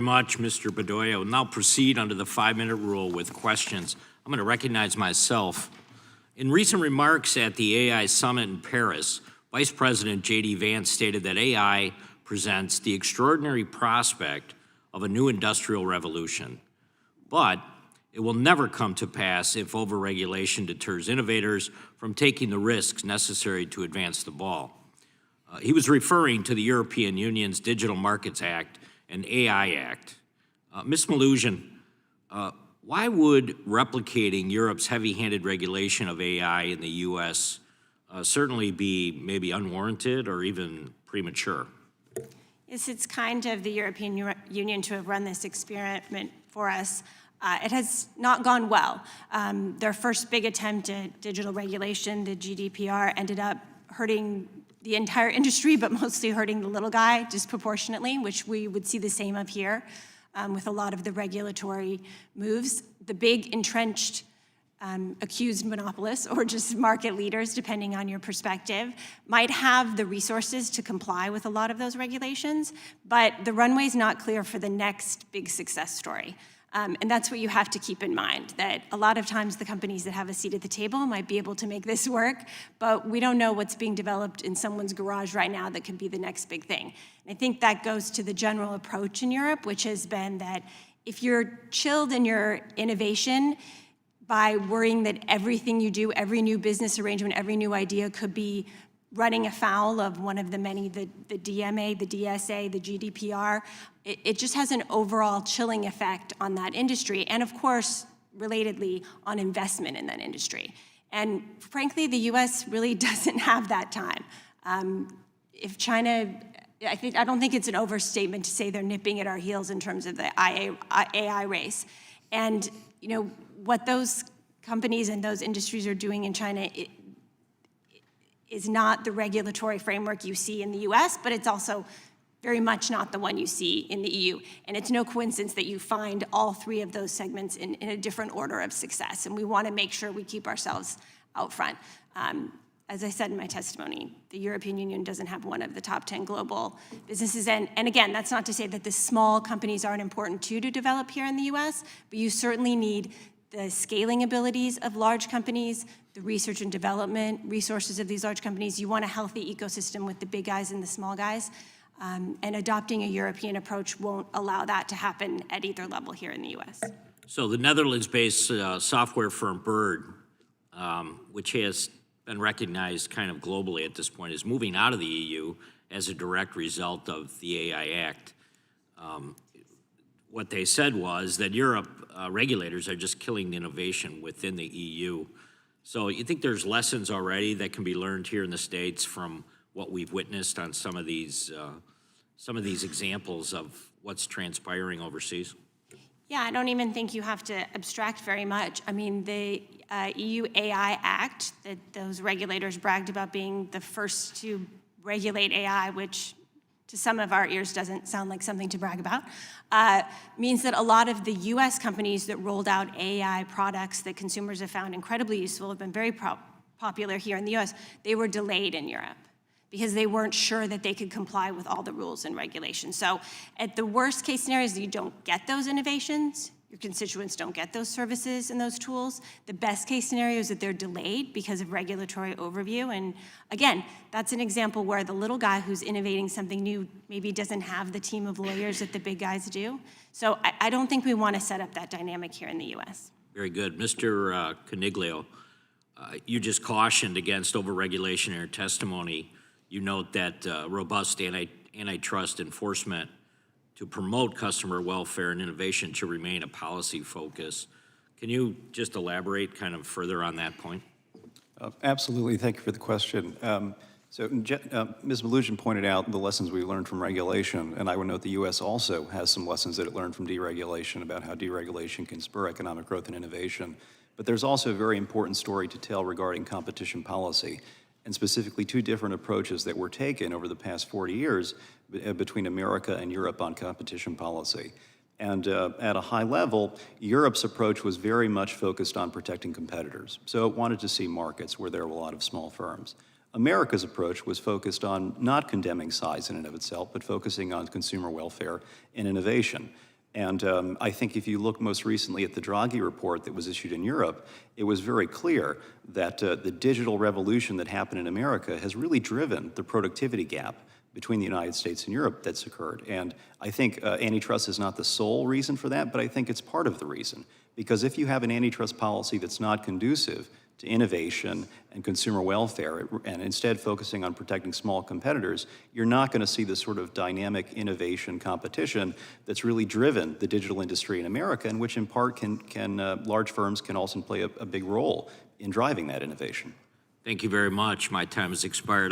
Much, Mr. Bedoya. We'll now proceed under the 5-minute rule with questions. I'm going to recognize myself. In recent remarks at the AI Summit in Paris, Vice President J.D. Vance stated that AI presents the extraordinary prospect of a new industrial revolution. But it will never come to pass if overregulation deters innovators from taking the risks necessary to advance the ball. He was referring to the European Union's Digital Markets Act and AI Act. Ms. Melugin, why would replicating Europe's heavy-handed regulation of AI in the U.S. Certainly be maybe unwarranted or even premature? Yes, it's kind of the European Union to have run this experiment for us. It has not gone well. Their first big attempt at digital regulation, the GDPR, ended up hurting the entire industry, but mostly hurting the little guy disproportionately, which we would see the same up here with a lot of the regulatory moves. The big entrenched accused monopolists or just market leaders, depending on your perspective, might have the resources to comply with a lot of those regulations, but the runway's not clear for the next big success story. And that's what you have to keep in mind, that a lot of times the companies that have a seat at the table might be able to make this work, but we don't know what's being developed in someone's garage right now that could be the next big thing. And I think that goes to the general approach in Europe, which has been that if you're chilled in your innovation by worrying that everything you do, every new business arrangement, every new idea could be running afoul of one of the many, the DMA, the DSA, the GDPR, it just has an overall chilling effect on that industry, and of course, relatedly, on investment in that industry. And frankly, the US really doesn't have that time. If China, I don't think it's an overstatement to say they're nipping at our heels in terms of the AI race. And you know, what those companies and those industries are doing in China, is not the regulatory framework you see in the US, but it's also very much not the one you see in the EU. And it's no coincidence that you find all three of those segments in a different order of success. And we want to make sure we keep ourselves out front. As I said in my testimony, the European Union doesn't have one of the top 10 global businesses. And again, that's not to say that the small companies aren't important too to develop here in the US, but you certainly need the scaling abilities of large companies, the research and development resources of these large companies. You want a healthy ecosystem with the big guys and the small guys. And adopting a European approach won't allow that to happen at either level here in the US. So the Netherlands-based software firm Bird, which has been recognized kind of globally at this point, is moving out of the EU as a direct result of the AI Act. What they said was that Europe regulators are just killing the innovation within the EU. So you think there's lessons already that can be learned here in the States from what we've witnessed on some of these examples of what's transpiring overseas? Yeah, I don't even think you have to abstract very much. I mean, the EU AI Act that those regulators bragged about being the first to regulate AI, which to some of our ears doesn't sound like something to brag about, means that a lot of the US companies that rolled out AI products that consumers have found incredibly useful, have been very popular here in the US, they were delayed in Europe because they weren't sure that they could comply with all the rules and regulations. So at the worst case scenarios, you don't get those innovations, your constituents don't get those services and those tools. The best case scenario is that they're delayed because of regulatory overview. And again, that's an example where the little guy who's innovating something new maybe doesn't have the team of lawyers that the big guys do. So I don't think we want to set up that dynamic here in the US. Very good. Mr. Coniglio, you just cautioned against overregulation in your testimony. You note that robust antitrust enforcement to promote customer welfare and innovation should remain a policy focus. Can you just elaborate kind of further on that point? Absolutely. Thank you for the question. Ms. Melugin pointed out the lessons we learned from regulation, and I would note the U.S. also has some lessons that it learned from deregulation about how deregulation can spur economic growth and innovation. But there's also a very important story to tell regarding competition policy, and specifically two different approaches that were taken over the past 40 years between America and Europe on competition policy. And at a high level, Europe's approach was very much focused on protecting competitors. So it wanted to see markets where there were a lot of small firms. America's approach was focused on not condemning size in and of itself, but focusing on consumer welfare and innovation. And I think if you look most recently at the Draghi report that was issued in Europe, it was very clear that the digital revolution that happened in America has really driven the productivity gap between the United States and Europe that's occurred. And I think antitrust is not the sole reason for that, but I think it's part of the reason. Because if you have an antitrust policy that's not conducive to innovation and consumer welfare, and instead focusing on protecting small competitors, you're not going to see the sort of dynamic innovation competition that's really driven the digital industry in America, and which in part large firms can also play a big role in driving that innovation. Thank you very much. My time has expired.